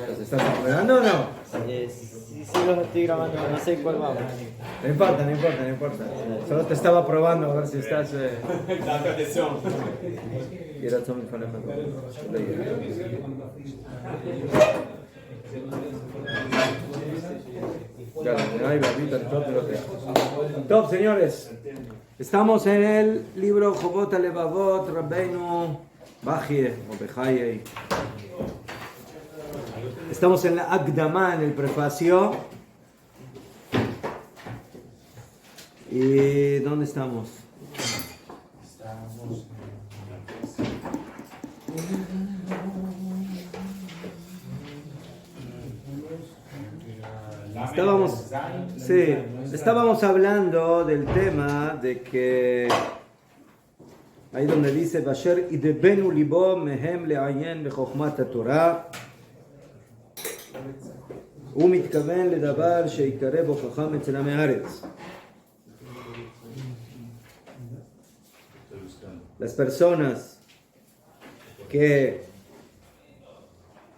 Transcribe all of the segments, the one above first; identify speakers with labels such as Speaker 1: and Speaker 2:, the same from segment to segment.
Speaker 1: ¿Los estás grabando o no?
Speaker 2: Sí, los estoy grabando, no sé cuál vamos.
Speaker 1: No importa, no importa, no importa. Solo te estaba probando a ver si estás... Quiero tomar mi teléfono. Top, señores. Estamos en el libro Jobot Alevavot Rabbeinu Bajie o Bejaye. Estamos en la Akdama, en el prefacio. ¿Y dónde estamos? Estábamos hablando del tema de que ahí donde dice Basher idebenu libo mehem le'ayen bechokmat haTorah הוא מתכוון לדבר שיקרא בו חכם אצל עמי הארץ. Las personas que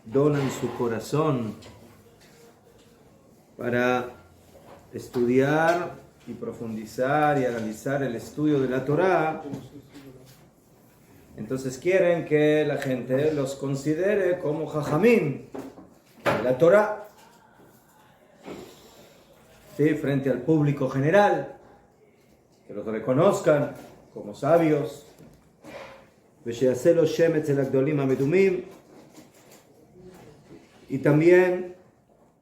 Speaker 1: donan su corazón para estudiar y profundizar y analizar el estudio de la Torá, entonces quieren que la gente los considere como jajamim de la Torá, ¿sí? Frente al público general, que los reconozcan como sabios, y también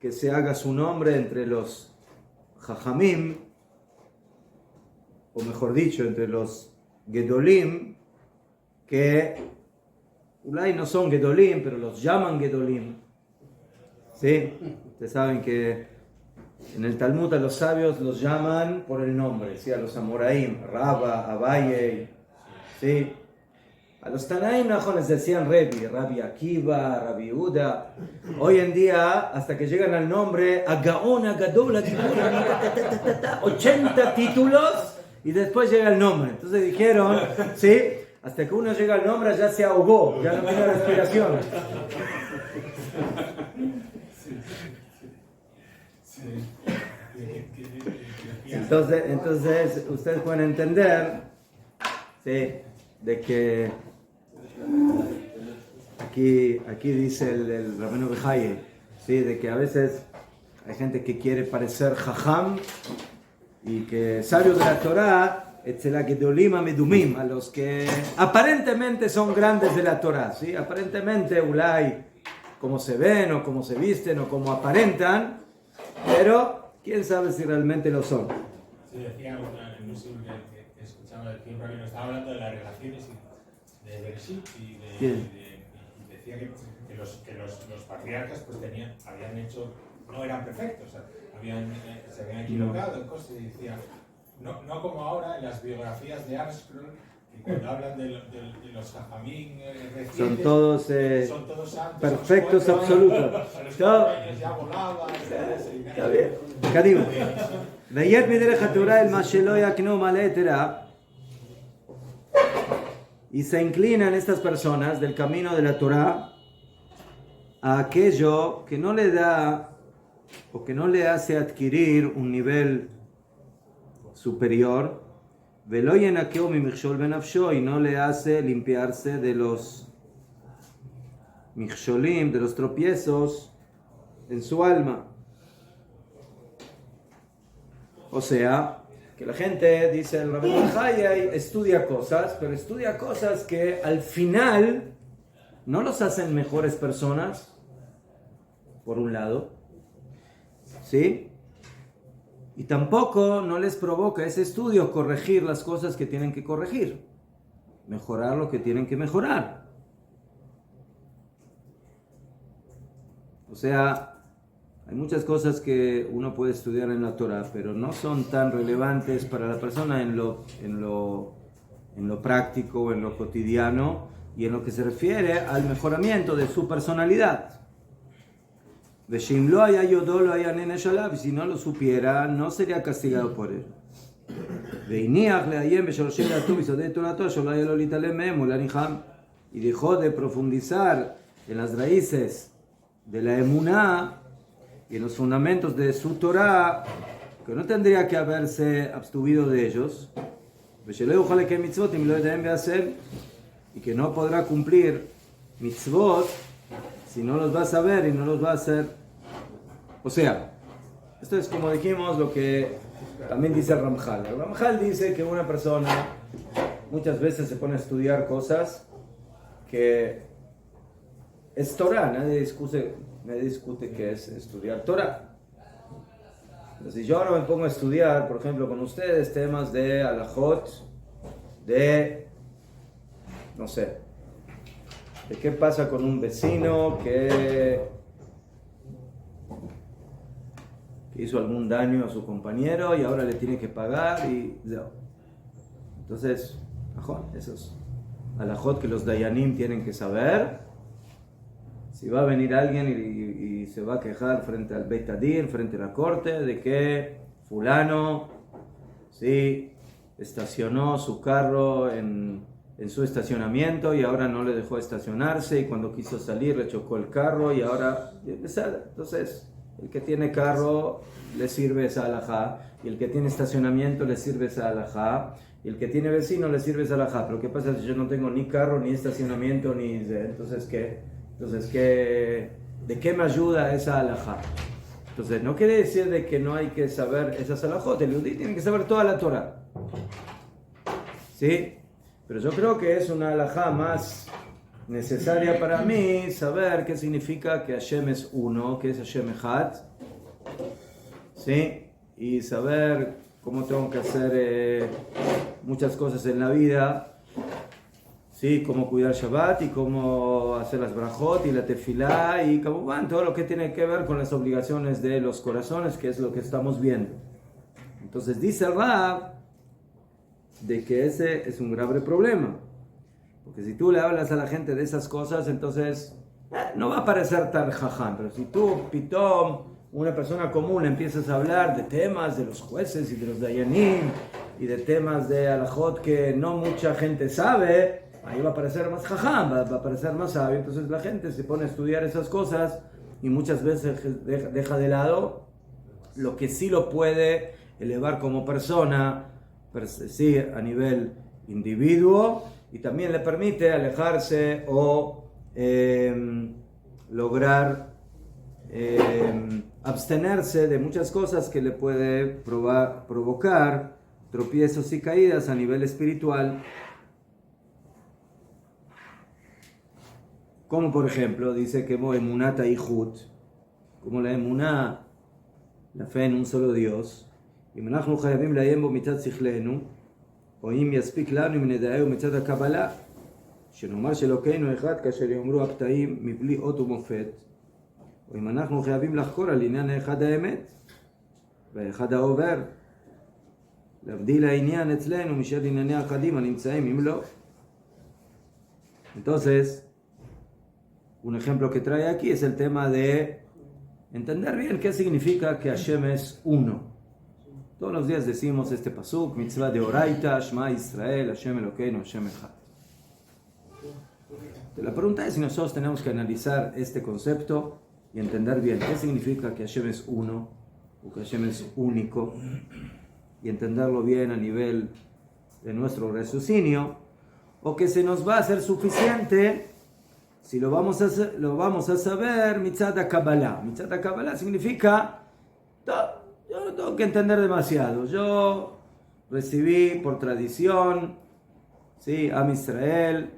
Speaker 1: que se haga su nombre entre los jajamim, o mejor dicho, entre los gedolim, que ulay no son gedolim, pero los llaman gedolim. ¿Sí? Ustedes saben que en el Talmud a los sabios los llaman por el nombre, ¿sí? A los Amoraim, Rabba, Abaye, ¿sí? A los Tanaim les decían Rabbi Akiva, Rabbi Uda. Hoy en día, hasta que llegan al nombre, Agaon, Agadol, 80 títulos, y después llega el nombre. Entonces dijeron, ¿sí? Hasta que uno llega al nombre ya se ahogó, ya no tiene respiración. Entonces ustedes pueden entender, ¿sí? De que aquí dice el Rabbeinu Bejaye, ¿sí? De que a veces hay gente que quiere parecer jajam y que sabios de la Torá, a los que aparentemente son grandes de la Torá, ¿sí? Aparentemente, ulay, como se ven o como se visten o como aparentan, pero quién sabe si realmente lo son.
Speaker 3: Sí, decía en un siglo que escuchaba el tiempo que nos estaba hablando de las relaciones de Bereshit y decía que los patriarcas pues habían hecho, no eran perfectos, o sea, se habían equivocado en cosas, y decía, no como ahora en las biografías de Armstrong, que cuando hablan de los jajamín recientes, son todos santos, perfectos,
Speaker 1: son absolutos.
Speaker 3: Ya volaban,
Speaker 1: está bien. Cadima. Y se inclinan estas personas del camino de la Torá a aquello que no le da o que no le hace adquirir un nivel superior, y no le hace limpiarse de los michsholim, de los tropiezos en su alma. O sea, que la gente, dice el Rabbi Bejaye, estudia cosas, pero estudia cosas que al final no los hacen mejores personas, por un lado, ¿sí? Y tampoco no les provoca ese estudio corregir las cosas que tienen que corregir, mejorar lo que tienen que mejorar. O sea, hay muchas cosas que uno puede estudiar en la Torah, pero no son tan relevantes para la persona en lo práctico, en lo cotidiano y en lo que se refiere al mejoramiento de su personalidad. Y si no lo supiera, no sería castigado por él. Y dejó de profundizar en las raíces de la emuná y en los fundamentos de su Torah, que no tendría que haberse abstuvido de ellos, y que no podrá cumplir mitzvot si no los va a saber y no los va a hacer. O sea, esto es como dijimos lo que también dice el Ramjal. El Ramjal dice que una persona muchas veces se pone a estudiar cosas que es Torah, nadie discute que es estudiar Torah. Pero si yo ahora me pongo a estudiar, por ejemplo, con ustedes temas de alajot, no sé, de qué pasa con un vecino que hizo algún daño a su compañero y ahora le tiene que pagar y entonces, esos alajot que los dayanim tienen que saber. Si va a venir alguien y se va a quejar frente al Beit Adin, frente a la corte, de que fulano sí estacionó su carro en su estacionamiento y ahora no le dejó estacionarse, y cuando quiso salir le chocó el carro y ahora... Entonces, el que tiene carro le sirve esa alajá, y el que tiene estacionamiento le sirve esa alajá, y el que tiene vecino le sirve esa alajá. Pero ¿qué pasa si yo no tengo ni carro, ni estacionamiento, ni... Entonces, ¿de qué me ayuda esa alajá? Entonces, no quiere decir de que no hay que saber esas alajot. El judío tiene que saber toda la Torah, ¿sí? Pero yo creo que es una alajá más necesaria para mí saber qué significa que Hashem es uno, que es Hashem Echad, ¿sí? Y saber cómo tengo que hacer muchas cosas en la vida, ¿sí? Cómo cuidar Shabbat y cómo hacer las brajot y la tefilá y todo lo que tiene que ver con las obligaciones de los corazones, que es lo que estamos viendo. Entonces dice el Rab de que ese es un grave problema, porque si tú le hablas a la gente de esas cosas, entonces no va a parecer tan jaján. Pero si tú, pitom, una persona común, empiezas a hablar de temas de los jueces y de los dayanim y de temas de alajot que no mucha gente sabe, ahí va a parecer más jaján, va a parecer más sabio. Entonces la gente se pone a estudiar esas cosas y muchas veces deja de lado lo que sí lo puede elevar como persona, sí, a nivel individuo, y también le permite alejarse o lograr abstenerse de muchas cosas que le puede provocar tropiezos y caídas a nivel espiritual. Como por ejemplo, dice que emunata y hut, como la emuná, la fe en un solo Dios, y אנחנו חייבים לעיין בו מצד שכלנו, או אם יספיק לנו אם נדעהו מצד הקבלה, שנאמר שאלוקינו אחד כאשר יאמרו הפתאים מבלי אות ומופת, או אם אנחנו חייבים לחקור על עניין האחד האמת, והאחד העובר, להבדיל העניין אצלנו משל ענייני האחדים הנמצאים אם לא. Entonces, un ejemplo que trae aquí es el tema de entender bien qué significa que Hashem es uno. Todos los días decimos este pasuk, mitzvah de Oraita, Shema Israel, Hashem Elokeinu, Hashem Echad. La pregunta es si nosotros tenemos que analizar este concepto y entender bien qué significa que Hashem es uno, o que Hashem es único, y entenderlo bien a nivel de nuestro raciocinio, o que se nos va a hacer suficiente si lo vamos a saber mitzad Kabbalah. Mitzad Kabbalah significa, yo no tengo que entender demasiado. Yo recibí por tradición, ¿sí? Am Israel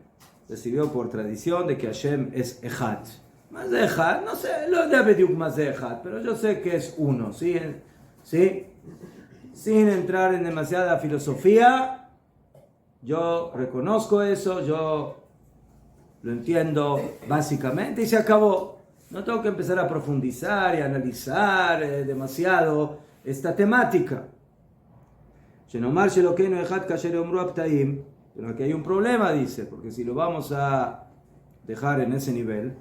Speaker 1: recibió por tradición de que Hashem es Echad. Más de Echad, no sé, lo debe decir más de Echad, pero yo sé que es uno, ¿sí? ¿Sí? Sin entrar en demasiada filosofía, yo reconozco eso, yo lo entiendo básicamente y se acabó. No tengo que empezar a profundizar y analizar demasiado esta temática. Pero aquí hay un problema, dice, porque si lo vamos a dejar en ese nivel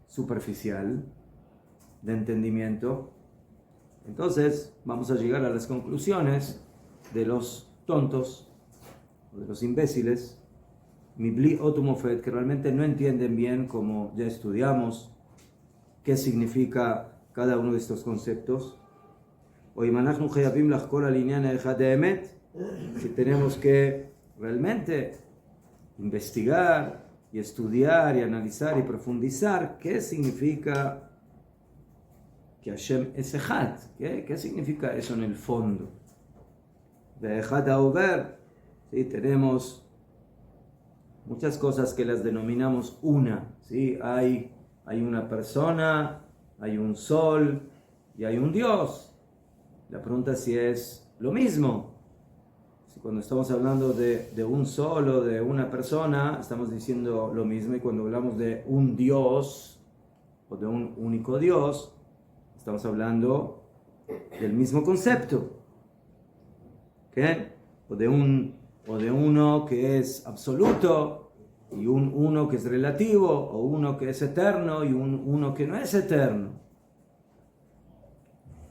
Speaker 1: superficial de entendimiento, entonces vamos a llegar a las conclusiones de los tontos, o de los imbéciles, Mibli Otumofet, que realmente no entienden bien, como ya estudiamos, qué significa cada uno de estos conceptos. Si tenemos que realmente investigar y estudiar y analizar y profundizar qué significa que Hashem es Echad, qué significa eso en el fondo. De Echad a Over, ¿sí? Tenemos muchas cosas que las denominamos una, ¿sí? Hay una persona, hay un sol y hay un Dios. La pregunta es si es lo mismo. Si cuando estamos hablando de un sol o de una persona, estamos diciendo lo mismo, y cuando hablamos de un Dios o de un único Dios, estamos hablando del mismo concepto. ¿Okay? O de uno que es absoluto y uno que es relativo, o uno que es eterno y uno que no es eterno,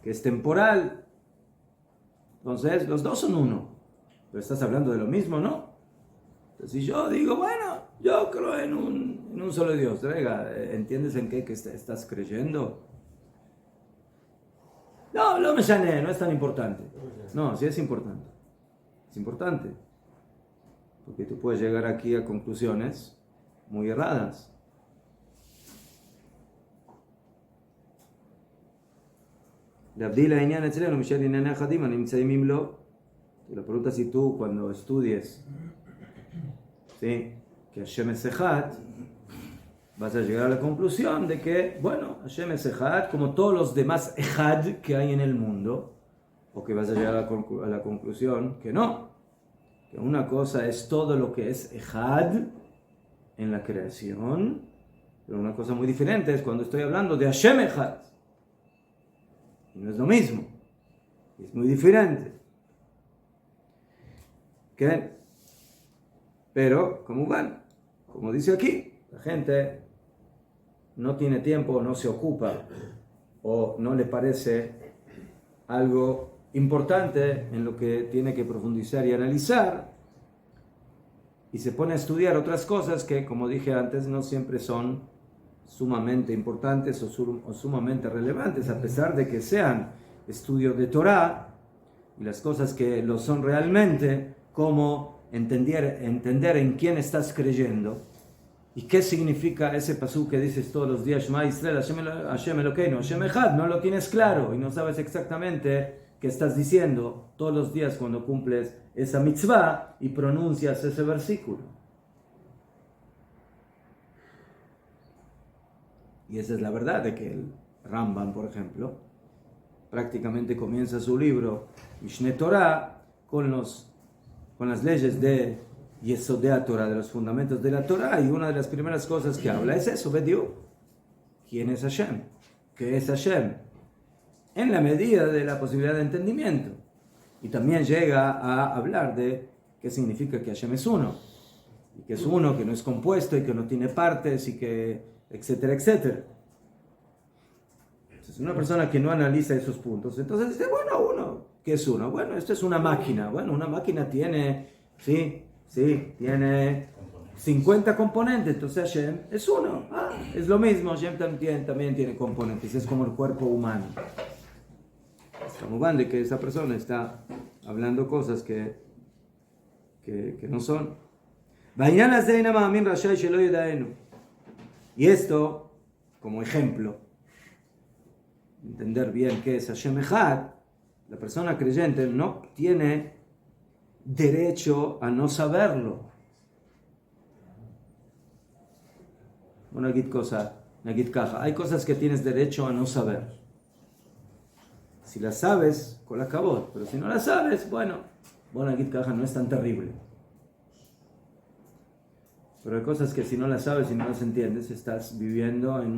Speaker 1: que es temporal. Entonces, los dos son uno, pero estás hablando de lo mismo, ¿no? Entonces, si yo digo, bueno, yo creo en un solo Dios, oiga, ¿entiendes en qué que estás creyendo? No me llané, no es tan importante. No, sí es importante. Es importante. Porque tú puedes llegar aquí a conclusiones muy erradas. La pregunta, si tú cuando estudies, ¿sí?, que Hashem es Echad, vas a llegar a la conclusión de que, bueno, Hashem es Echad como todos los demás Echad que hay en el mundo, o que vas a llegar a la conclusión que no, que una cosa es todo lo que es Echad en la creación, pero una cosa muy diferente es cuando estoy hablando de Hashem Echad. Y no es lo mismo, es muy diferente. ¿Qué? Pero, como dice aquí, la gente no tiene tiempo, no se ocupa, o no le parece algo importante en lo que tiene que profundizar y analizar, y se pone a estudiar otras cosas que, como dije antes, no siempre son sumamente importantes o sumamente relevantes, a pesar de que sean estudios de Torah, y las cosas que lo son realmente, como entender en quién estás creyendo, y qué significa ese pasú que dices todos los días, Shema Yisrael, Hashem Elokeinu, Hashem Echad, no lo tienes claro, y no sabes exactamente qué estás diciendo todos los días cuando cumples esa mitzvah y pronuncias ese versículo. Y esa es la verdad de que el Rambam, por ejemplo, prácticamente comienza su libro Mishneh Torah con las leyes de Yesodei Torah, de los fundamentos de la Torah, y una de las primeras cosas que habla es eso, Bediú. ¿Quién es Hashem? ¿Qué es Hashem? En la medida de la posibilidad de entendimiento. Y también llega a hablar de qué significa que Hashem es uno, y que es uno, que no es compuesto y que no tiene partes, y que etcétera, etcétera. Entonces, una persona que no analiza esos puntos, entonces dice, bueno, uno, ¿qué es uno? Bueno, esto es una máquina. Bueno, una máquina tiene, tiene 50 componentes, entonces Hashem es uno. Es lo mismo, Hashem también tiene componentes, es como el cuerpo humano. Estamos hablando de que esa persona está hablando cosas que no son. Y esto, como ejemplo, entender bien qué es Hashem Echad, la persona creyente no tiene derecho a no saberlo. Una caja. Hay cosas que tienes derecho a no saber. Si las sabes, con la cabot, pero si no las sabes, bueno, caja no es tan terrible. Pero hay cosas que si no las sabes y no las entiendes, estás viviendo en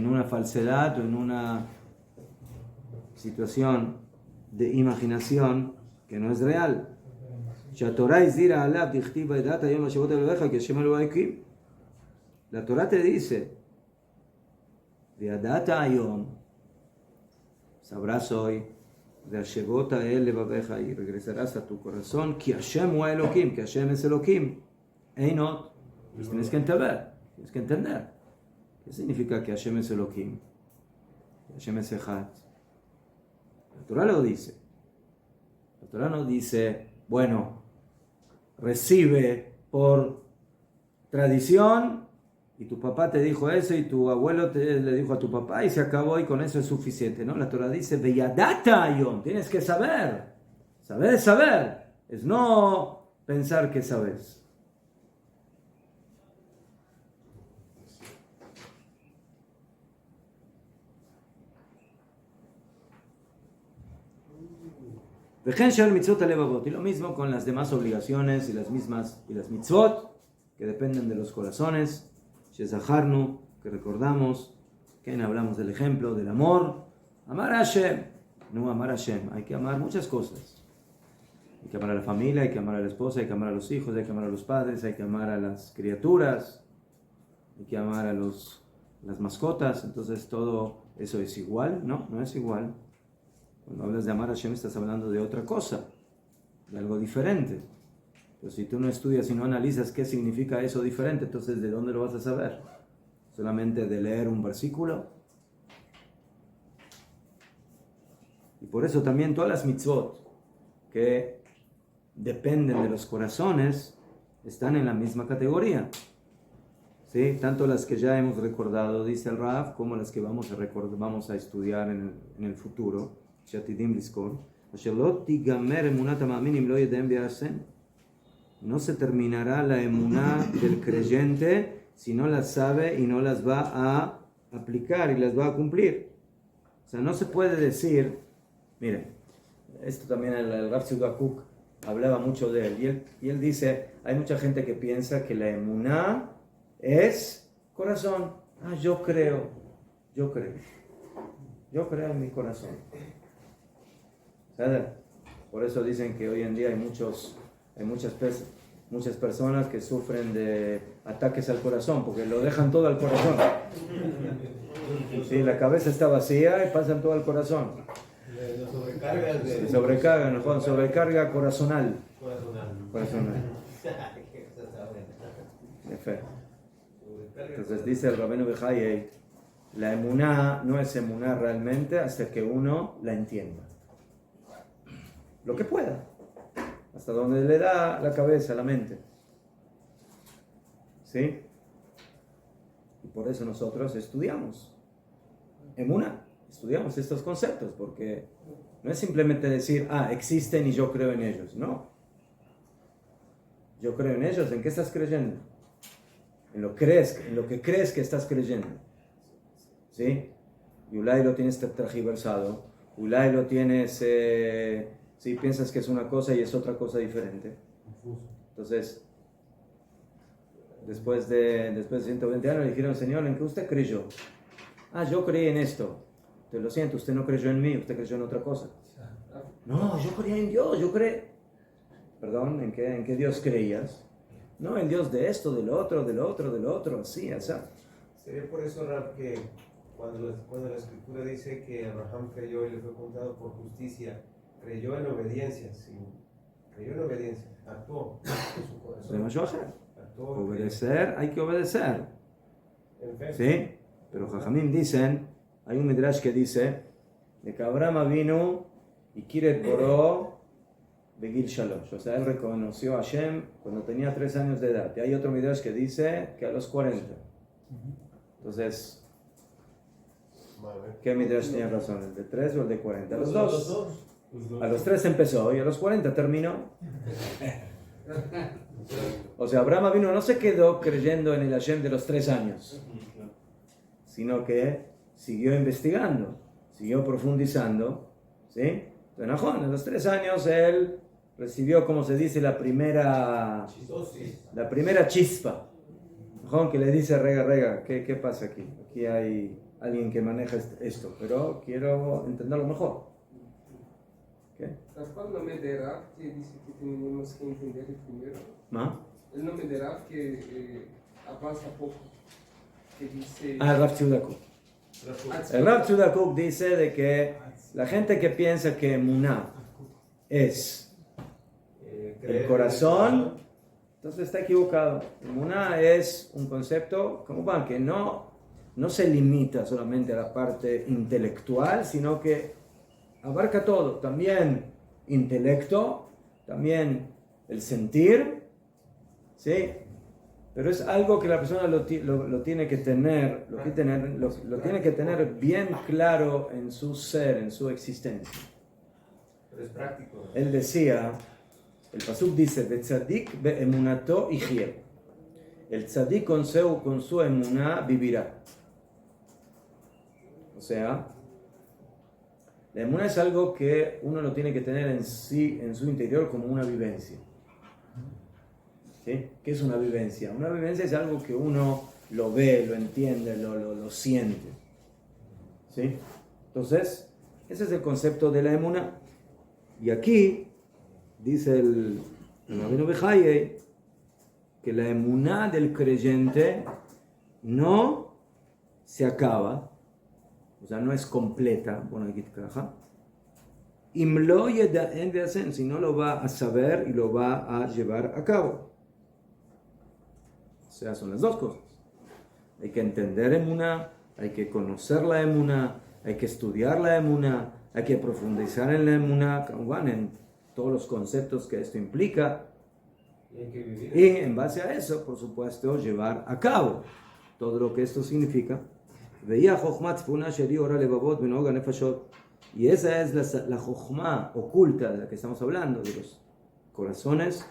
Speaker 1: una falsedad o en una situación de imaginación que no es real. La Torah te dice, sabrás hoy de Ashevota el levaveja, y regresarás a tu corazón, que Hashem o Elohim, que Hashem es Elohim. Einot, pues tienes que entender. ¿Qué significa que Hashem es Elohim? Que Hashem es Echad. La Torah lo dice. La Torah no dice, bueno, recibe por tradición, y tu papá te dijo eso, y tu abuelo le dijo a tu papá, y se acabó, y con eso es suficiente, ¿no? La Torah dice, Veyadata yom, tienes que saber. Saber es saber, es no pensar que sabes. Y lo mismo con las demás obligaciones y las mitzvot que dependen de los corazones. Shezaharnu, que recordamos, que hablamos del ejemplo del amor. Amar a Hashem, no amar a Hashem, hay que amar muchas cosas. Hay que amar a la familia, hay que amar a la esposa, hay que amar a los hijos, hay que amar a los padres, hay que amar a las criaturas, hay que amar a las mascotas. Entonces todo eso es igual, no es igual. Cuando hablas de amar a Hashem estás hablando de otra cosa, de algo diferente. Pero si tú no estudias y no analizas qué significa eso diferente, entonces ¿de dónde lo vas a saber? ¿Solamente de leer un versículo? Y por eso también todas las mitzvot que dependen de los corazones están en la misma categoría. ¿Sí? Tanto las que ya hemos recordado, dice el Rav, como las que vamos a estudiar en el futuro. No se terminará la emuná del creyente si no las sabe y no las va a aplicar y las va a cumplir. O sea, no se puede decir, miren, esto también el Rav Tzudok Kook hablaba mucho de él, y él dice, hay mucha gente que piensa que la emuná es corazón. Yo creo en mi corazón. ¿Sabes? Por eso dicen que hoy en día hay muchas personas que sufren de ataques al corazón, porque lo dejan todo al corazón. Sí, la cabeza está vacía y pasan todo al corazón. Sobrecarga corazonal. Entonces dice el Rabbeinu Bechayei, la emuná no es emuná realmente hasta que uno la entienda. Lo que pueda, hasta donde le da la cabeza, la mente. ¿Sí? Y por eso nosotros estudiamos emuná, estudiamos estos conceptos, porque no es simplemente decir, existen y yo creo en ellos. No. Yo creo en ellos, ¿en qué estás creyendo? En lo que crees que estás creyendo. ¿Sí? Y Ulay lo tienes tergiversado. Ulay lo tienes... si piensas que es una cosa y es otra cosa diferente. Entonces, después de 120 años le dijeron, Señor, ¿en qué usted creyó? Yo creí en esto. Te lo siento, usted no creyó en mí, usted creyó en otra cosa. No, yo creía en Dios, Perdón, ¿en qué Dios creías? No, en Dios de esto, del otro, así.
Speaker 4: Sería por eso, Rab, que cuando la Escritura dice que Abraham creyó y le fue contado por justicia, creyó en obediencia, actuó en su corazón.
Speaker 1: Obedecer, hay que obedecer. ¿Sí? Pero Jajamim dicen, hay un midrash que dice, de que Abraham vino y Kiret Boró Begil Shalosh. O sea, él reconoció a Hashem cuando tenía 3 años de edad. Y hay otro midrash que dice que a los 40. Entonces, ¿qué midrash tenía razón? ¿El de 3 o el de 40? Los dos. A los 3 empezó y a los 40 terminó. O sea, Abraham vino, no se quedó creyendo en el Hashem de los 3 años, sino que siguió investigando, siguió profundizando. ¿Sí? Entonces, a los 3 años él recibió, como se dice, la primera chispa. Que le dice, rega, ¿qué pasa aquí? Aquí hay alguien que maneja esto, pero quiero entenderlo mejor. ¿Qué?
Speaker 5: ¿Cuál es el nombre de Rav que dice que tenemos que entender primero?
Speaker 1: ¿Ma?
Speaker 5: El nombre de Rav que avanza poco, que dice...
Speaker 1: Rav Tzudok Kook. El Rav Tzudá Kook dice de que la gente que piensa que emuná es el corazón, entonces está equivocado. Emuná es un concepto como que no se limita solamente a la parte intelectual, sino que abarca todo, también intelecto, también el sentir, ¿sí? Pero es algo que la persona lo tiene que tener, lo tiene que tener bien claro en su ser, en su existencia.
Speaker 4: Pero es práctico.
Speaker 1: Él decía, el pasuk dice, "Betzadik beemunato yihye". El tzadik con su emuná vivirá. O sea, la emuná es algo que uno lo tiene que tener en sí, en su interior, como una vivencia. ¿Sí? ¿Qué es una vivencia? Una vivencia es algo que uno lo ve, lo entiende, lo siente. ¿Sí? Entonces, ese es el concepto de la emuná. Y aquí dice el Rabbeinu Bejaye que la emuná del creyente no se acaba, o sea, no es completa, si no lo va a saber y lo va a llevar a cabo. O sea, son las dos cosas. Hay que entender emuná, hay que conocer la emuná, hay que estudiar la emuná, hay que profundizar en la emuná, en todos los conceptos que esto implica.
Speaker 4: Y hay que vivir.
Speaker 1: Y en base a eso, por supuesto, llevar a cabo todo lo que esto significa. Y esa es la jochma oculta de la que estamos hablando, de los corazones,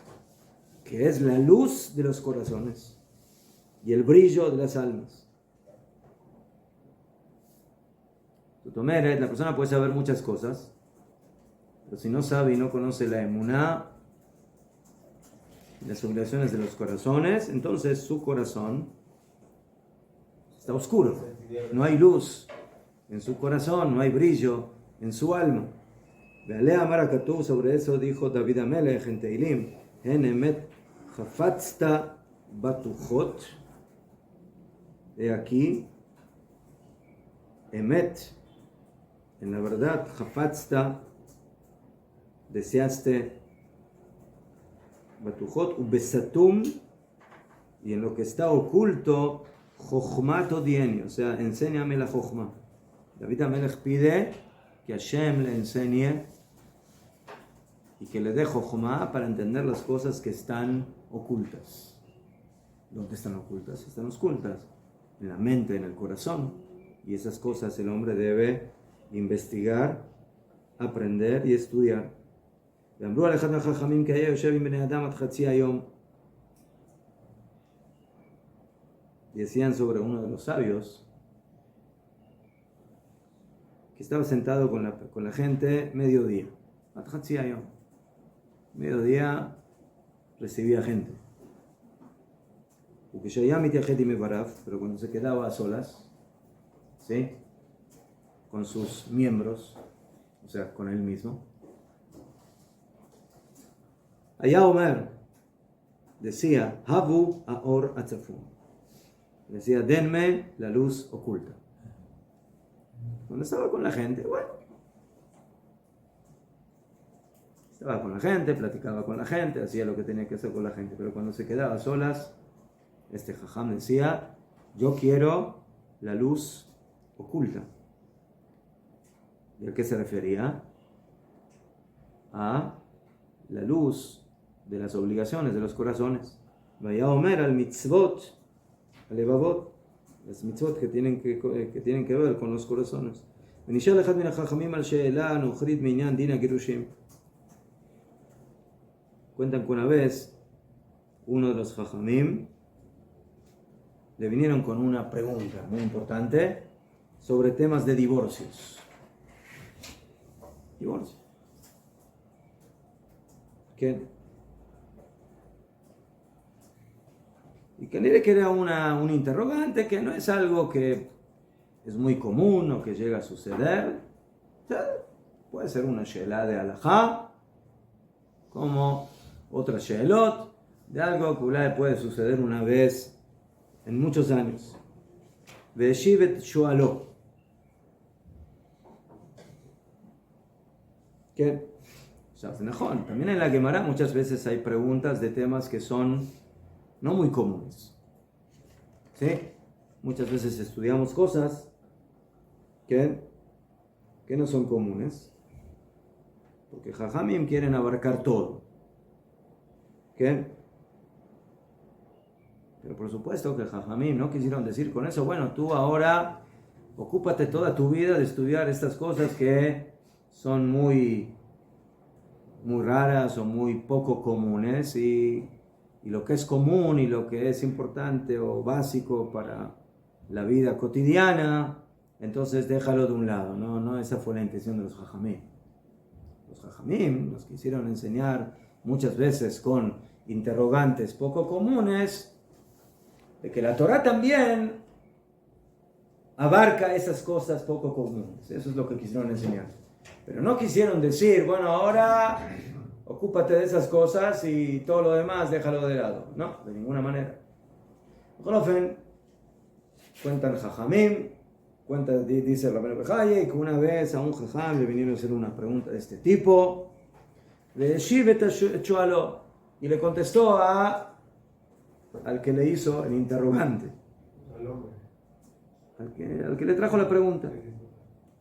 Speaker 1: que es la luz de los corazones y el brillo de las almas. La persona puede saber muchas cosas, pero si no sabe y no conoce la emuná, las obligaciones de los corazones, entonces su corazón está oscuro. No hay luz en su corazón, no hay brillo en su alma. Vealea Marakatú, sobre eso dijo David Amelech en Teilim, en Emet Chafatzta Batuchot. He aquí, Emet, en la verdad, Chafatzta, deseaste Batuchot, Ubesatum, y en lo que está oculto, Jochmat odieni, o sea, enséñame la Jochma. David Amelech pide que Hashem le enseñe y que le dé Jochma para entender las cosas que están ocultas. ¿Dónde están ocultas? Están ocultas en la mente, en el corazón. Y esas cosas el hombre debe investigar, aprender y estudiar. Decían sobre uno de los sabios que estaba sentado con la gente mediodía. Mediodía recibía gente. Pero cuando se quedaba a solas, ¿sí?, con sus miembros, o sea, con él mismo, allá Omer decía, Habu aor atzafun, decía, denme la luz oculta. Cuando estaba con la gente, bueno, estaba con la gente, platicaba con la gente, hacía lo que tenía que hacer con la gente, pero cuando se quedaba a solas, este jajam decía, yo quiero la luz oculta. ¿Y a qué se refería? A la luz de las obligaciones de los corazones. Vaya Omer al mitzvot, al levavot, las mitzvot que tienen que ver con los corazones. Cuentan que una vez uno de los jajamim le vinieron con una pregunta muy importante sobre temas de divorcios. Divorcio. Y que era un interrogante que no es algo que es muy común o que llega a suceder. O sea, puede ser una sheelá de halajá, como otra sheelot, de algo que puede suceder una vez en muchos años. Veshivet shualó. ¿Qué? También en la Gemara muchas veces hay preguntas de temas que son no muy comunes. ¿Sí? Muchas veces estudiamos cosas que no son comunes, porque Jajamim quieren abarcar todo. ¿Qué? Pero por supuesto que Jajamim no quisieron decir con eso, bueno, tú ahora ocúpate toda tu vida de estudiar estas cosas que son muy raras o muy poco comunes, y lo que es común y lo que es importante o básico para la vida cotidiana, entonces déjalo de un lado. No, esa fue la intención de los Jajamim. Los Jajamim nos quisieron enseñar muchas veces con interrogantes poco comunes, de que la Torah también abarca esas cosas poco comunes. Eso es lo que quisieron enseñar. Pero no quisieron decir, bueno, ahora ocúpate de esas cosas y todo lo demás déjalo de lado. No, de ninguna manera. Jolofen, cuentan Jajamim, dice Rabbeinu Bejaye, que una vez a un Jajam le vinieron a hacer una pregunta de este tipo, y le contestó al que le hizo el interrogante,
Speaker 4: Al hombre.
Speaker 1: al que le trajo la pregunta.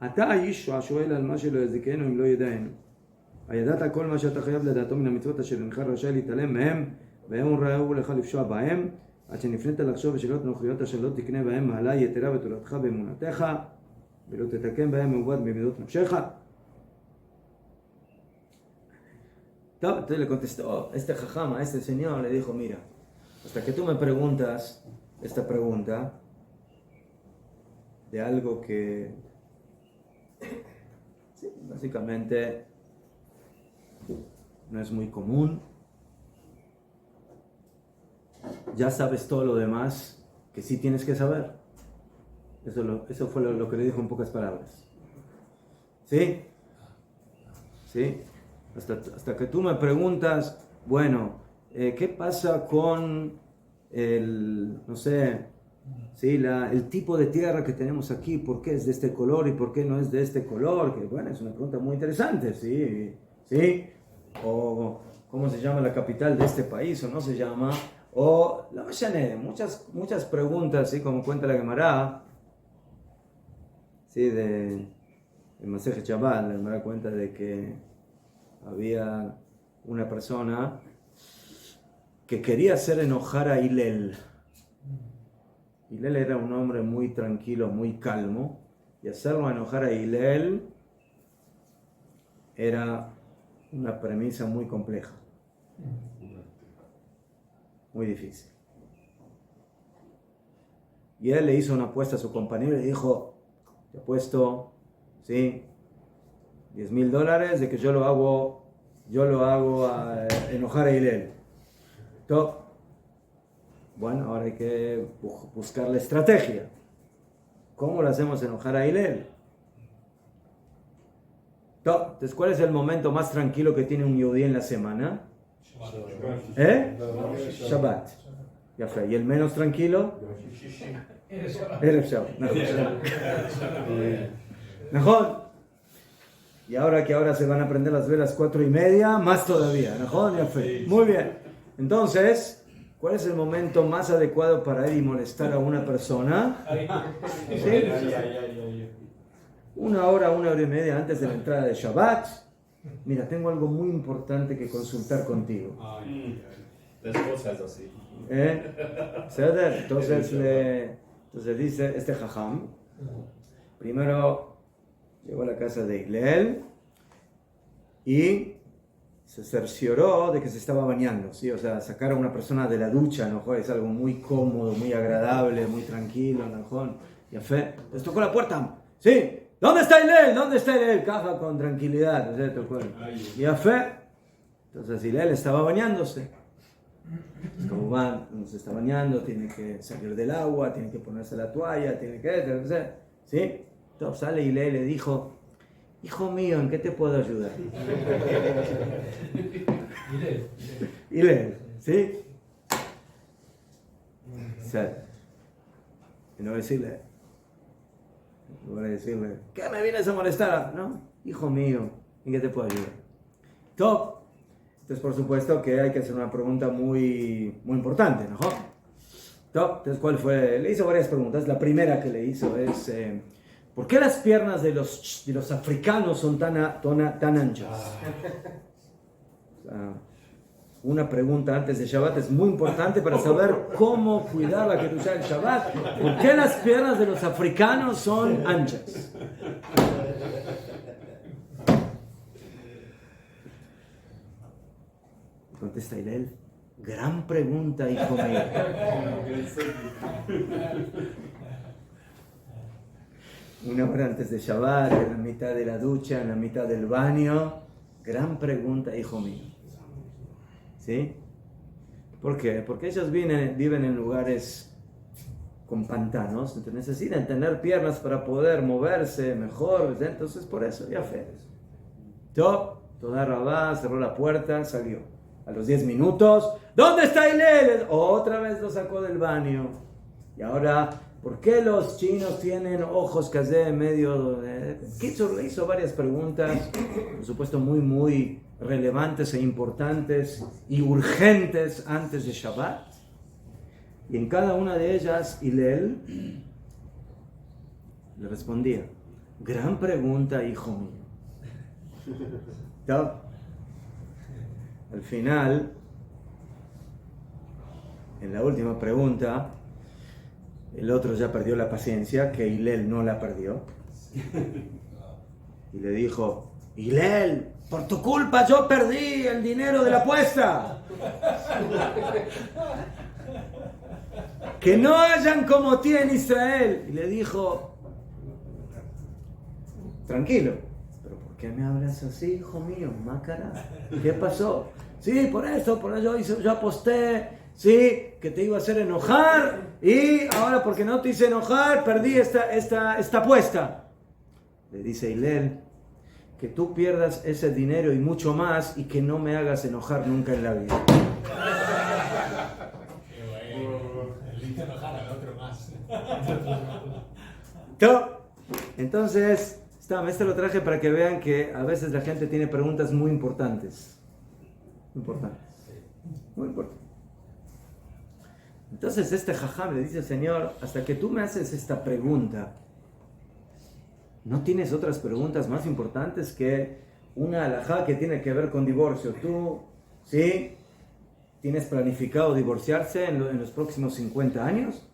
Speaker 1: אתה האיש השואל על מה שלא יזכנו אם לא ידענו. הידעת כל מה שאתה חייב לדעתו מן המצוות אשר אינך רשאי להתעלם מהם, והם ראו לך לפשוע בהם, עד שנפנית לחשוב בשאלות נוכריות אשר לא תקנה בהם מעלה יתרה בתורתך באמונתך, ולא תתקן בהם מעובד במידות נפשך. טוב, entonces le contestó este jajam a este señor, le dijo, mira, hasta que tú me preguntas esta pregunta de algo que sí, básicamente no es muy común, ya sabes todo lo demás que sí tienes que saber. Eso fue lo que le dijo en pocas palabras. ¿Sí? ¿Sí? Hasta que tú me preguntas, bueno, ¿qué pasa con no sé, ¿sí? El tipo de tierra que tenemos aquí? ¿Por qué es de este color y por qué no es de este color? Que bueno, es una pregunta muy interesante, ¿sí? ¿Sí? O ¿cómo se llama la capital de este país o no se llama? O la Mashané, muchas preguntas, ¿sí? Como cuenta la Gemara, ¿sí? De Masejet Shabbat, la Gemara cuenta de que había una persona que quería hacer enojar a Hillel. Hillel era un hombre muy tranquilo, muy calmo, y hacerlo enojar a Hillel era una premisa muy compleja, muy difícil. Y él le hizo una apuesta a su compañero y le dijo, te apuesto, ¿sí?, $10,000 de que yo lo hago a enojar a Hillel. Entonces, bueno, ahora hay que buscar la estrategia. ¿Cómo lo hacemos enojar a Hillel? Entonces, ¿cuál es el momento más tranquilo que tiene un yudí en la semana? Shabbat. Ya fue. ¿Y el menos tranquilo? Erev Shabbat. Mejor. Y ahora se van a prender las velas 4:30, más todavía. ¿No? Ya fue. Muy bien. Entonces, ¿cuál es el momento más adecuado para ir y molestar a una persona? ¿Sí? 1 hora, 1:30 antes de la entrada de Shabbat. Mira, tengo algo muy importante que consultar contigo.
Speaker 6: Las cosas así.
Speaker 1: Entonces dice este jajam, primero llegó a la casa de Hillel y se cercioró de que se estaba bañando, ¿sí? O sea, sacar a una persona de la ducha, ¿no? Es algo muy cómodo, muy agradable, muy tranquilo, ¿no? Y a fe, les tocó la puerta, ¿sí? ¿Dónde está Hillel? ¿Dónde está Hillel? Caja con tranquilidad, ¿sí? Tocó. Y a fe, entonces Hillel estaba bañándose. Como cuando se está bañando, tiene que salir del agua, tiene que ponerse la toalla, tiene que, ¿sí? Entonces sale Hillel y le dijo, hijo mío, ¿en qué te puedo ayudar? Hillel, ¿sí? Y no decirle, ¿qué me vienes a molestar? No, hijo mío, ¿En qué te puedo ayudar? Top. Entonces, por supuesto que hay que hacer una pregunta muy importante, ¿no? Top. Entonces, ¿cuál fue? Le hizo varias preguntas. La primera que le hizo es, ¿por qué las piernas de los africanos son tan anchas? O sea, una pregunta antes de Shabbat es muy importante para saber cómo cuidar la Kedushá del Shabbat. ¿Por qué las piernas de los africanos son anchas? Contesta Hillel, gran pregunta, hijo mío. Una hora antes de Shabbat, en la mitad de la ducha, en la mitad del baño. Gran pregunta, hijo mío. ¿Sí? ¿Por qué? Porque ellos viven en lugares con pantanos, entonces necesitan tener piernas para poder moverse mejor. Entonces, por eso, ya fe. Toda Rabá cerró la puerta, salió. A los 10 minutos, ¿dónde está Hillel? Otra vez lo sacó del baño. Y ahora, ¿por qué los chinos tienen ojos casé medio? Le hizo varias preguntas, por supuesto muy relevantes e importantes y urgentes antes de Shabbat. Y en cada una de ellas, Hillel le respondía, gran pregunta, hijo mío. ¿Está? Al final, en la última pregunta, el otro ya perdió la paciencia, que Hillel no la perdió. Y le dijo, Hillel, por tu culpa yo perdí el dinero de la apuesta. Que no hayan como ti en Israel. Y le dijo, tranquilo, pero ¿por qué me hablas así, hijo mío? Mácara, ¿qué pasó? Sí, por eso yo aposté, sí, que te iba a hacer enojar y ahora porque no te hice enojar perdí esta apuesta. Le dice Hillel, que tú pierdas ese dinero y mucho más y que no me hagas enojar nunca en la vida.
Speaker 3: El hizo enojar al otro más.
Speaker 1: Entonces, esto lo traje para que vean que a veces la gente tiene preguntas muy importantes. Muy importantes. Entonces este jajam le dice, Señor, hasta que tú me haces esta pregunta, ¿no tienes otras preguntas más importantes que una alajá que tiene que ver con divorcio? ¿Tú, sí, tienes planificado divorciarse en los próximos 50 años?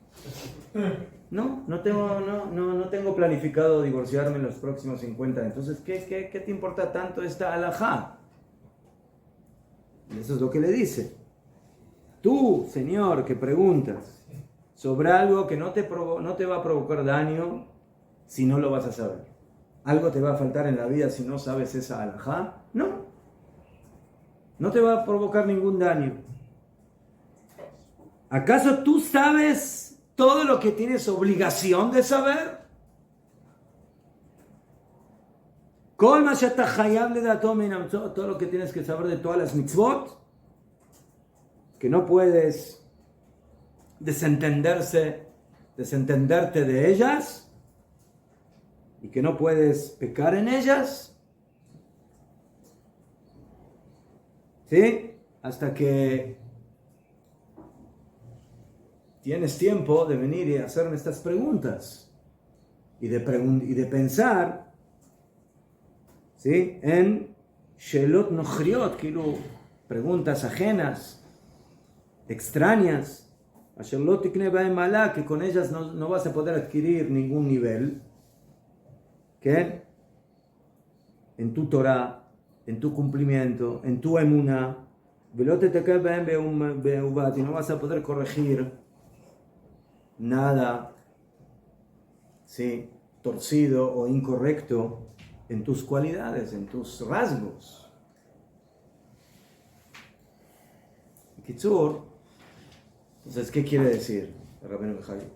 Speaker 1: No tengo planificado divorciarme en los próximos 50 años. Entonces, ¿qué te importa tanto esta alajá? Y eso es lo que le dice. Tú, Señor, que preguntas sobre algo que no te va a provocar daño si no lo vas a saber. ¿Algo te va a faltar en la vida si no sabes esa alajá? No te va a provocar ningún daño. ¿Acaso tú sabes todo lo que tienes obligación de saber? Todo lo que tienes que saber de todas las mitzvot, que no puedes desentenderte de ellas y que no puedes pecar en ellas, ¿sí? Hasta que tienes tiempo de venir y hacerme estas preguntas y de pensar, ¿sí? En Shelot Nochriot, preguntas ajenas, extrañas, que con ellas no vas a poder adquirir ningún nivel, ¿qué? En tu Torah, en tu cumplimiento, en tu emuná, y no vas a poder corregir nada, ¿sí?, torcido o incorrecto en tus cualidades, en tus rasgos. Kitzur, entonces, ¿qué quiere decir el Rabbeinu Bejaye?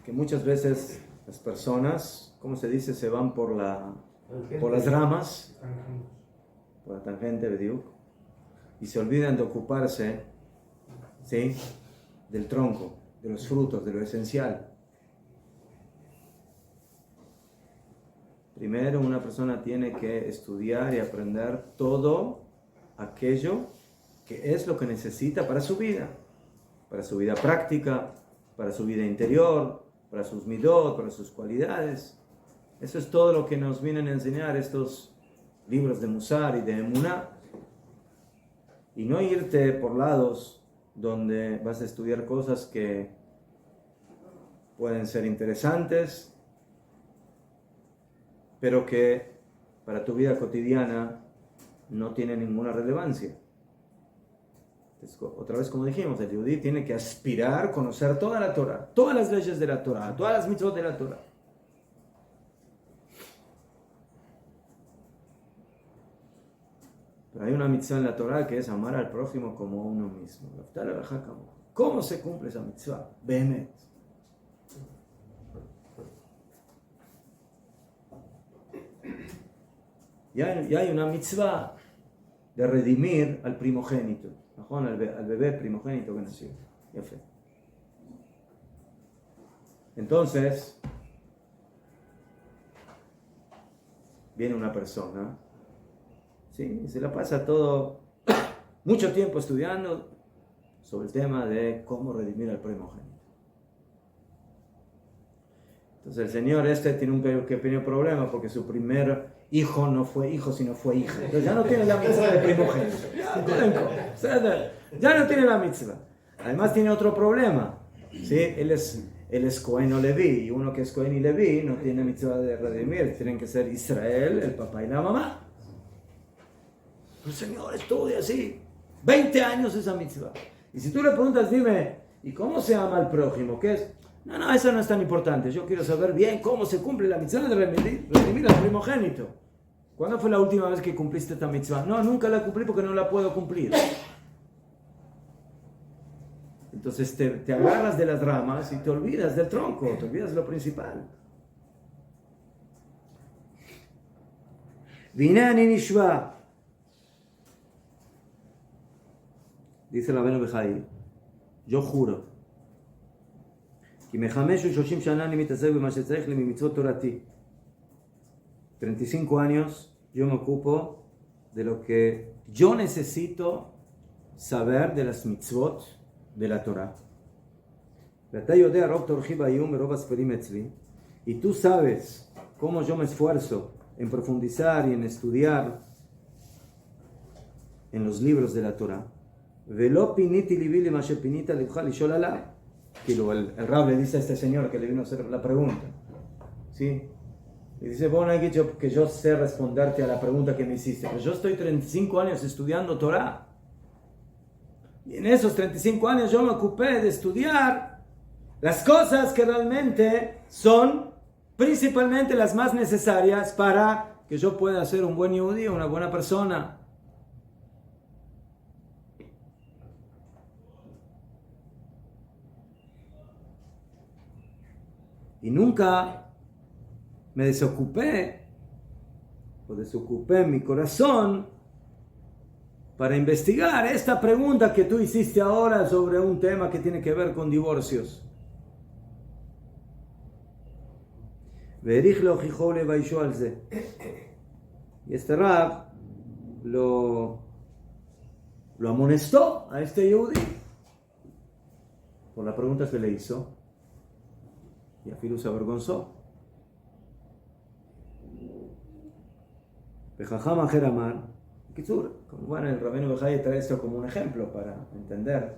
Speaker 1: Que muchas veces las personas, ¿cómo se dice?, se van por las ramas, por la tangente, Bediuk, y se olvidan de ocuparse, ¿sí?, del tronco, de los frutos, de lo esencial. Primero una persona tiene que estudiar y aprender todo aquello que es lo que necesita para su vida práctica, para su vida interior, para sus midot, para sus cualidades. Eso es todo lo que nos vienen a enseñar estos libros de Musar y de Emuná. Y no irte por lados donde vas a estudiar cosas que pueden ser interesantes, pero que para tu vida cotidiana no tienen ninguna relevancia. Entonces, otra vez, como dijimos, el yudí tiene que aspirar a conocer toda la Torah, todas las leyes de la Torah, todas las mitzvot de la Torah. Pero hay una mitzvah en la Torah que es amar al prójimo como a uno mismo. ¿Cómo se cumple esa mitzvah? Behemet. Y hay una mitzvah de redimir al primogénito, al bebé primogénito que nació. Entonces, viene una persona, ¿sí? Y se la pasa mucho tiempo estudiando sobre el tema de cómo redimir al primogénito. Entonces el señor tiene un pequeño problema porque su primer hijo no fue hijo, sino fue hija. Entonces ya no tiene la mitzvah de primogénito. Ya no tiene la mitzvah. Además tiene otro problema. ¿Sí? Él es Cohen o Leví, y uno que es Cohen y Leví no tiene mitzvah de redimir. Tienen que ser Israel, el papá y la mamá. El señor estudia así 20 años esa mitzvah. Y si tú le preguntas, dime, ¿y cómo se ama al prójimo? ¿Qué es? No, eso no es tan importante. Yo quiero saber bien cómo se cumple la mitzvah de redimir al primogénito. ¿Cuándo fue la última vez que cumpliste esta mitzvah? No, nunca la cumplí porque no la puedo cumplir. Entonces te agarras de las ramas y te olvidas del tronco, te olvidas de lo principal. Vinani Nishva. Dice la Rabbeinu Bejaí, yo juro, 35 años yo me ocupo de lo que yo necesito saber de las mitzvot de la Torah. Y tú sabes cómo yo me esfuerzo en profundizar y en estudiar en los libros de la Torah. El Rab le dice a este señor que le vino a hacer la pregunta, ¿sí? Le dice, bueno, hay que yo sé responderte a la pregunta que me hiciste, pero yo estoy 35 años estudiando Torah. Y en esos 35 años yo me ocupé de estudiar las cosas que realmente son principalmente las más necesarias para que yo pueda ser un buen judío, una buena persona. Y nunca me desocupé mi corazón para investigar esta pregunta que tú hiciste ahora sobre un tema que tiene que ver con divorcios. Y este Rab lo amonestó a este Yehudi por la pregunta que le hizo. Y Afilu se avergonzó. Bejajam Ajer Amar. Bueno, el Rabbeinu Bejaí trae esto como un ejemplo para entender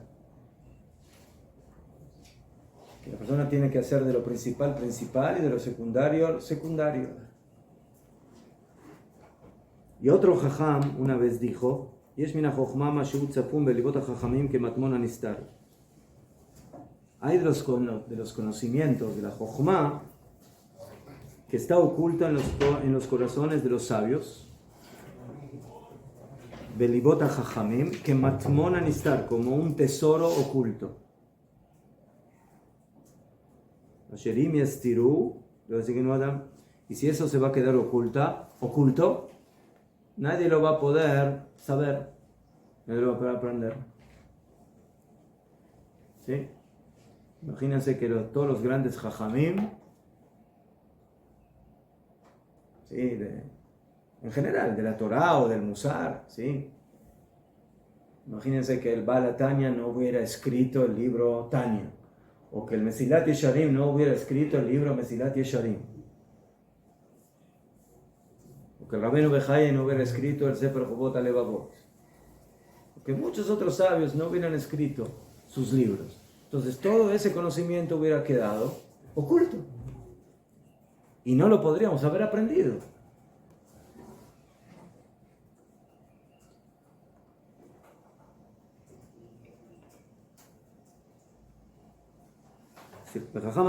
Speaker 1: que la persona tiene que hacer de lo principal y de lo secundario. Y otro Jajam una vez dijo, Yesh mina chochma ma shehu tzapum belibot hachachamim kematmon hanistar. Hay de los conocimientos de la Jochma que está oculta en los corazones de los sabios, Belibot HaChachamim, que matmon anistar, como un tesoro oculto. Asherim yastiru, y si eso se va a quedar oculto, nadie lo va a poder saber, nadie lo va a poder aprender. ¿Sí? Imagínense que todos los grandes Jajamim ¿sí? En general, de la Torá o del Musar, ¿sí? Imagínense que el Baal Tanya no hubiera escrito el libro Tanya, o que el Mesilat Yesharim no hubiera escrito el libro Mesilat Yesharim, o que el Rabbeinu Bejaye no hubiera escrito el Sefer Jobot Alevavot, o que muchos otros sabios no hubieran escrito sus libros. Entonces todo ese conocimiento hubiera quedado oculto y no lo podríamos haber aprendido. Perdón,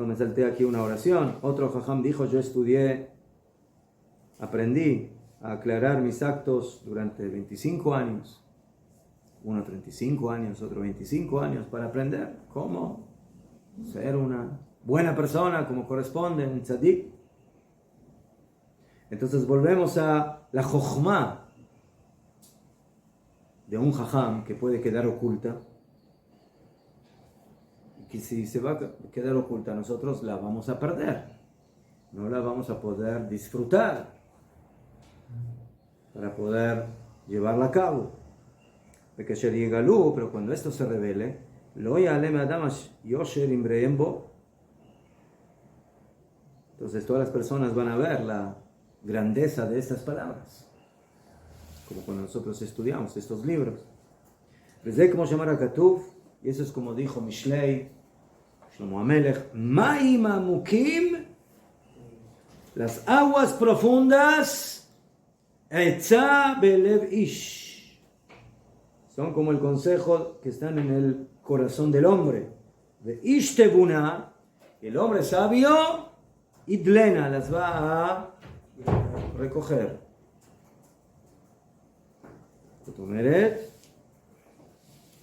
Speaker 1: me salté aquí una oración. Otro jajam dijo: yo aprendí a aclarar mis actos durante 25 años. Uno 35 años, otro 25 años, para aprender cómo ser una buena persona, como corresponde, un tzadik. Entonces volvemos a la jochma de un jajam que puede quedar oculta, y que si se va a quedar oculta nosotros la vamos a perder, no la vamos a poder disfrutar para poder llevarla a cabo. Pero cuando esto se revele, entonces todas las personas van a ver la grandeza de estas palabras, como cuando nosotros estudiamos estos libros. Y eso es como dijo Mishlei, Shlomo Amelech: Maim amukim, las aguas profundas, etza belev ish, son como el consejo que están en el corazón del hombre. De ish tebuna, el hombre sabio, idlena, las va a recoger.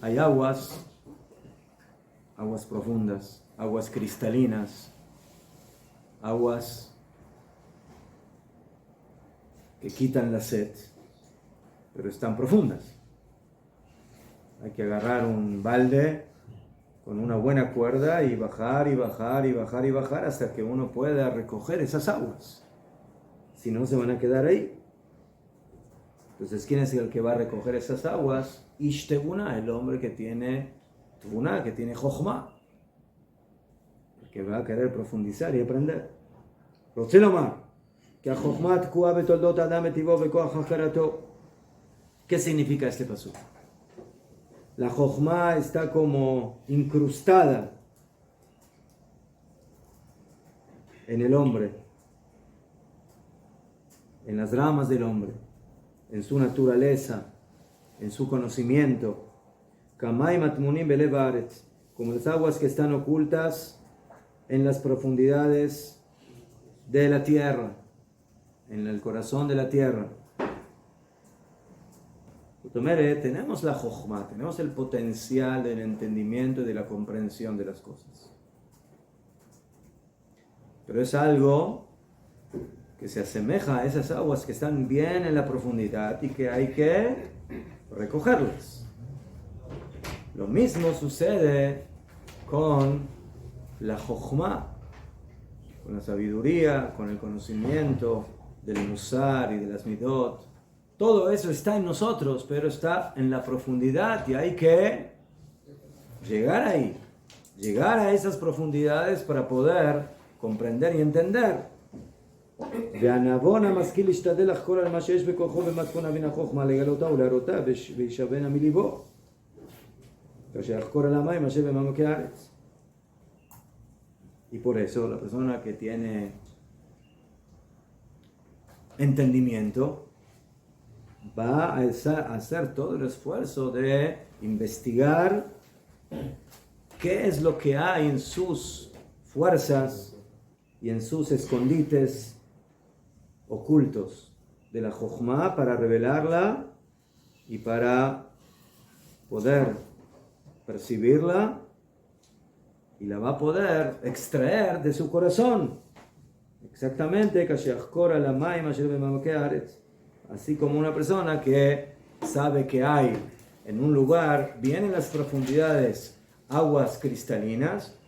Speaker 1: Hay aguas profundas, aguas cristalinas, aguas que quitan la sed, pero están profundas. Hay que agarrar un balde con una buena cuerda y bajar y bajar y bajar y bajar hasta que uno pueda recoger esas aguas. Si no, se van a quedar ahí. Entonces, ¿quién es el que va a recoger esas aguas? Ish tebuna, el hombre que tiene tebuna, que tiene jochma, el que va a querer profundizar y aprender. ¿Qué significa este pasuk? La jochma está como incrustada en el hombre, en las ramas del hombre, en su naturaleza, en su conocimiento. Kamay matmunim belev haaretz, como las aguas que están ocultas en las profundidades de la tierra, en el corazón de la tierra. Tenemos la jochma, tenemos el potencial del entendimiento y de la comprensión de las cosas. Pero es algo que se asemeja a esas aguas que están bien en la profundidad y que hay que recogerlas. Lo mismo sucede con la jochma, con la sabiduría, con el conocimiento del musar y de las midot. Todo eso está en nosotros, pero está en la profundidad y hay que llegar ahí, llegar a esas profundidades para poder comprender y entender. Y por eso la persona que tiene entendimiento va a hacer todo el esfuerzo de investigar qué es lo que hay en sus fuerzas y en sus escondites ocultos de la jochma para revelarla y para poder percibirla, y la va a poder extraer de su corazón. Exactamente, así como una persona que sabe que hay en un lugar, bien en las profundidades, aguas cristalinas,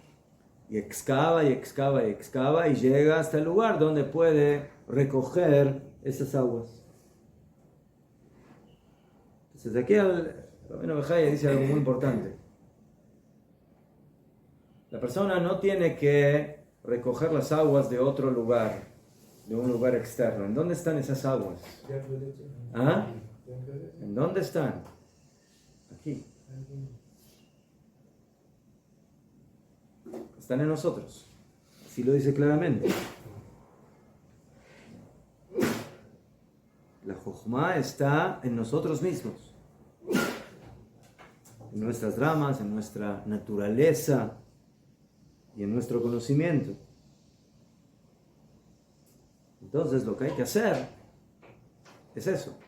Speaker 1: Y excava y excava y excava y llega hasta el lugar donde puede recoger esas aguas. Entonces aquí el Rabbeinu Bejaya dice algo muy importante. La persona no tiene que recoger las aguas de otro lugar, de un lugar externo. ¿En dónde están esas aguas? ¿Ah? ¿En dónde están? Aquí. Están en nosotros. Así lo dice claramente. La Jochma está en nosotros mismos. En nuestras ramas, en nuestra naturaleza y en nuestro conocimiento. Entonces lo que hay que hacer es eso.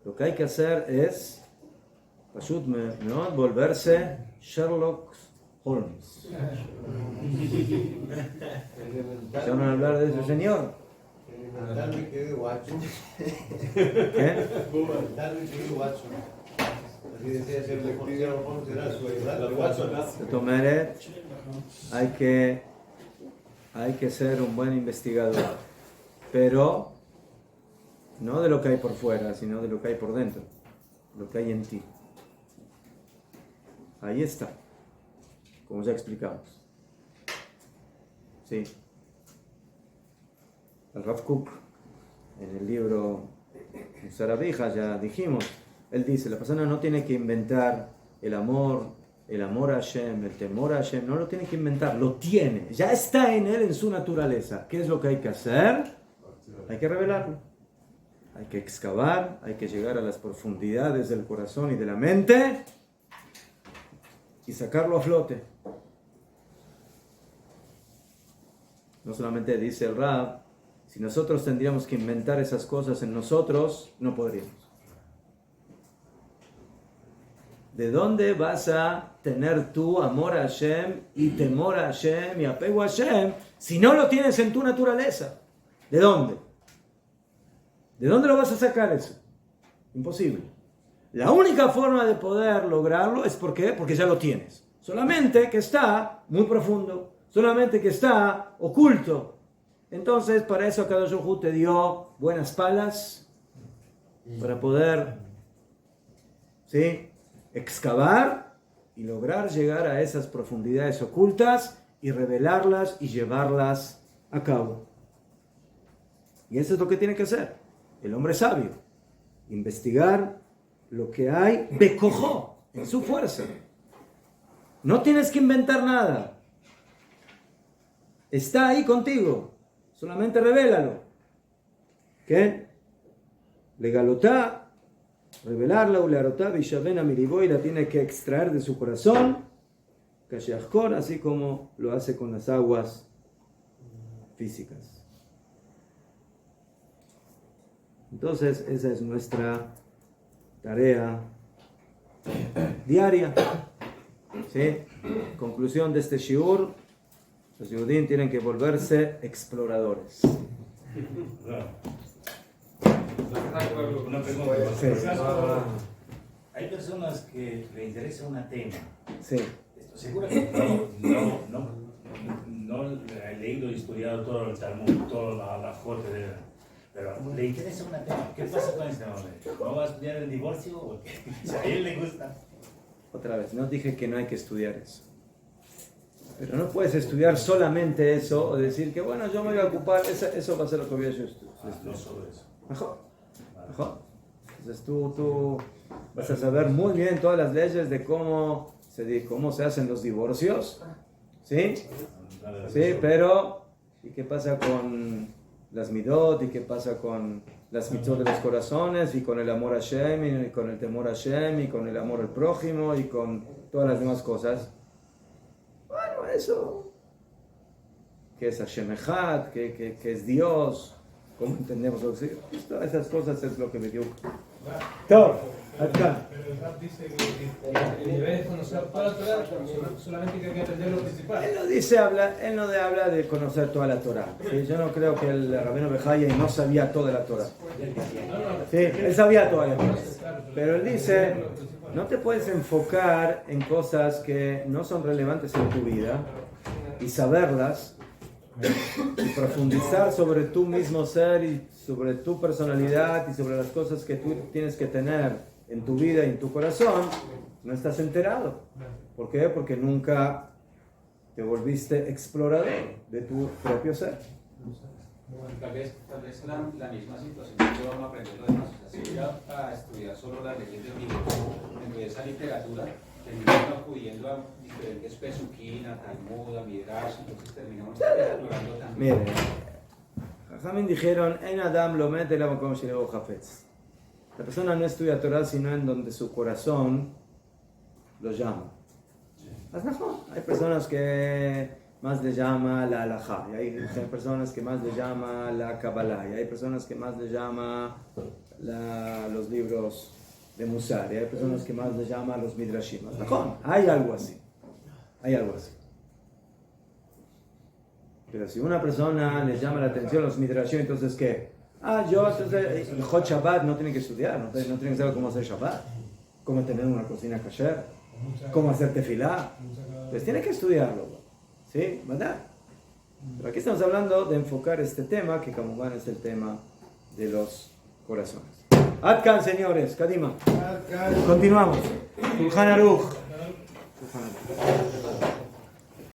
Speaker 1: Lo que hay que hacer es ¿no? Volverse Sherlock Holmes. ¿Ya van a hablar de ese señor?
Speaker 4: Darme que guacho.
Speaker 1: ¿Qué?
Speaker 4: Darme que guacho. Así decía ser lector, ¿cómo será su edad? Guacho.
Speaker 1: Tomeret, hay que ser un buen investigador, pero no de lo que hay por fuera, sino de lo que hay por dentro, lo que hay en ti. Ahí está, como ya explicamos. Sí. El Rav Kook, en el libro Sarabija, ya dijimos, él dice, la persona no tiene que inventar el amor a Hashem, el temor a Hashem, no lo tiene que inventar, lo tiene, ya está en él, en su naturaleza. ¿Qué es lo que hay que hacer? Hay que revelarlo, hay que excavar, hay que llegar a las profundidades del corazón y de la mente y sacarlo a flote. No solamente dice el Rab, si nosotros tendríamos que inventar esas cosas en nosotros, no podríamos. ¿De dónde vas a tener tú amor a Hashem y temor a Hashem y apego a Hashem si no lo tienes en tu naturaleza? ¿De dónde? ¿De dónde lo vas a sacar eso? Imposible. La única forma de poder lograrlo es ¿por qué? Porque ya lo tienes. Solamente que está muy profundo, solamente que está oculto. Entonces, para eso Akadosh Baruj Hu te dio buenas palas para poder, ¿sí?, excavar y lograr llegar a esas profundidades ocultas y revelarlas y llevarlas a cabo. Y eso es lo que tiene que hacer el hombre sabio: investigar lo que hay bekojó, en su fuerza. No tienes que inventar nada, está ahí contigo, solamente revélalo. ¿Qué? Legalotá, revelarla, ulearotá, vishavena miriboy, la tiene que extraer de su corazón, kashiachkor, así como lo hace con las aguas físicas. Entonces, esa es nuestra tarea diaria. ¿Sí? Conclusión de este shiur: los Yehudim tienen que volverse exploradores.
Speaker 7: Una pregunta.
Speaker 1: Sí.
Speaker 7: Hay personas que le interesa un tema.
Speaker 1: Sí.
Speaker 7: Estoy seguro que no he leído y estudiado todo el Talmud, toda la fuente de... Pero le interesa un tema. ¿Qué pasa con este hombre? ¿No va a estudiar el divorcio o qué? Si a él le gusta.
Speaker 1: Otra vez, no dije que no hay que estudiar eso. Pero no puedes estudiar solamente eso o decir que, bueno, yo me voy a ocupar, eso va a ser lo que voy a estudiar.
Speaker 7: No solo eso.
Speaker 1: Mejor. Entonces tú vas a saber muy bien todas las leyes de cómo se hacen los divorcios. ¿Sí? Sí, pero ¿y qué pasa con las midot? ¿Y qué pasa con las mitzvot de los corazones? Y con el amor a Hashem, y con el temor a Hashem, y con el amor al prójimo, y con todas las demás cosas. Bueno, eso, ¿qué es Hashem Echad? ¿Qué es Dios? ¿Cómo entendemos lo que es? Todas esas cosas es lo que me dio. Todo, acá.
Speaker 8: Pero el Rab dice que el nivel es conocer toda la Torah, solamente que hay que aprender lo principal.
Speaker 1: Él no habla de conocer toda la Torah. ¿Sí? Yo no creo que el Rabbeinu Bejaya no sabía toda la Torah. Sí, él sabía toda la Torah. Pero él dice, no te puedes enfocar en cosas que no son relevantes en tu vida y saberlas y profundizar sobre tu mismo ser y sobre tu personalidad y sobre las cosas que tú tienes que tener en tu vida y en tu corazón, no estás enterado. ¿Por qué? Porque nunca te volviste explorador de tu propio ser.
Speaker 9: Tal vez la misma situación que vamos a aprender lo demás. O sea, si voy a estudiar solo las leyendas bíblicas, dentro de esa literatura, terminamos acudiendo a diferentes pesuquín, a Talmud, a Midrash, entonces terminamos explorando también.
Speaker 1: Mire, Jajamín dijeron, en Adam lo mete la makom shelo hafetz. La persona no estudia Torah sino en donde su corazón lo llama. Hay personas que más le llama la halajá, y hay personas que más le llama la Kabbalah, y hay personas que más le llama los libros de Musar, y hay personas que más le llama los Midrashim. Hay algo así. Pero si una persona le llama la atención los Midrashim, entonces ¿qué? Entonces el Hot Shabbat no tiene que estudiar, no tiene que saber cómo hacer Shabbat, cómo tener una cocina kasher, cómo hacer tefilá. Pues tiene que estudiarlo. ¿Sí? ¿Verdad? Pero aquí estamos hablando de enfocar este tema, que como van es el tema de los corazones. Adkan, señores, Kadima. Continuamos. Shulchan Aruch.